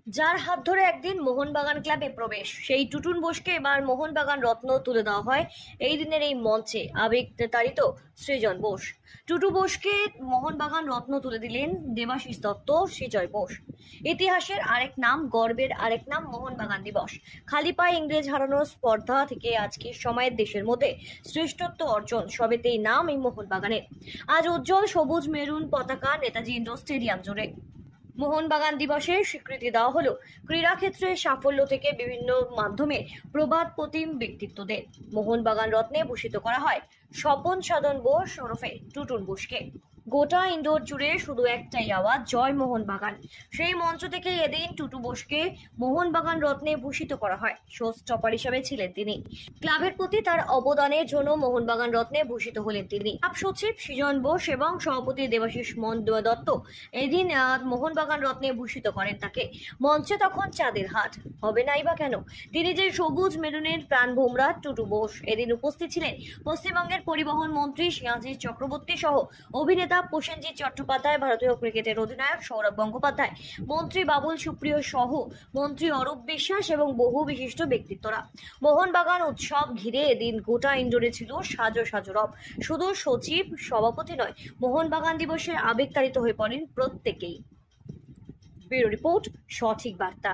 যার হাত ধরে একদিন মোহনবাগান ক্লাবে প্রবেশ, সেই টুটুন বোসকে এবার মোহনবাগান রত্ন তুলে দেওয়া হয় এই দিনের এই মঞ্চে। আবেগ তাড়িত সৃজন বোস, টুটু বোসকে মোহনবাগান রত্ন তুলে দিলেন দেবাশিস দত্ত, সৃজয় বোস। ইতিহাসের আরেক নাম, গর্বের আরেক নাম মোহনবাগান দিবস। খালি পায়ে ইংরেজ হারানোর স্পর্ধা থেকে আজকের সময়ের দেশের মধ্যে শ্রেষ্ঠত্ব অর্জন, সবেতেই নাম এই মোহনবাগানের। আজ উজ্জ্বল সবুজ মেরুন পতাকা নেতাজি ইন্ডোর স্টেডিয়াম জুড়ে। মোহনবাগান দিবসের স্বীকৃতি দেওয়া হলো ক্রীড়াক্ষেত্রে সাফল্য থেকে বিভিন্ন মাধ্যমে প্রবাদ প্রতিম ব্যক্তিত্বদের। মোহনবাগান রত্নে ভূষিত করা হয় স্বপন সাধন বোস ওরফে টুটুন বোসকে। গোটা ইন্ডোর জুড়ে শুধু একটাই আওয়াজ, জয় মোহনবাগান। সেই মঞ্চ থেকে এদিন টুটু বোসকে মোহনবাগান রত্নে ভূষিত করা হয়। শো স্টপার হিসেবে ছিলেন তিনি। ক্লাবের প্রতি তার অবদানের জন্য মোহনবাগান রত্নে ভূষিত হলেন তিনি। ক্লাব সচিব সৃজন বোস এবং সভাপতি দেবাশিস দত্ত এদিন মোহনবাগান রত্নে ভূষিত করেন তাকে। মঞ্চে তখন চাঁদের হাট হবে নাই বা কেন, তিনি যে সবুজ মেরুনের প্রাণভোমরা টুটু বোস। এদিন উপস্থিত ছিলেন পশ্চিমবঙ্গের পরিবহন মন্ত্রী স্নেহাশিস চক্রবর্তী সহ অভিনেতা প্রসেনজিৎ চট্টোপাধ্যায়, ভারতীয় ক্রিকেটের অধিনায়ক সৌরভ গঙ্গোপাধ্যায়, মন্ত্রী বাবুল সুপ্রিয় সহ মন্ত্রী অরূপ বিশ্বাস এবং বহু বিশিষ্ট ব্যক্তিত্বরা। মোহনবাগান উৎসব ঘিরে এদিন গোটা ইন্ডোরে ছিল সাজো সাজো রব। শুধু সচিব সভাপতি নয়, মোহনবাগান দিবসের আবেগতাড়িত হয়ে পড়েন প্রত্যেকেই। ব্যুরো রিপোর্ট, সঠিক বার্তা।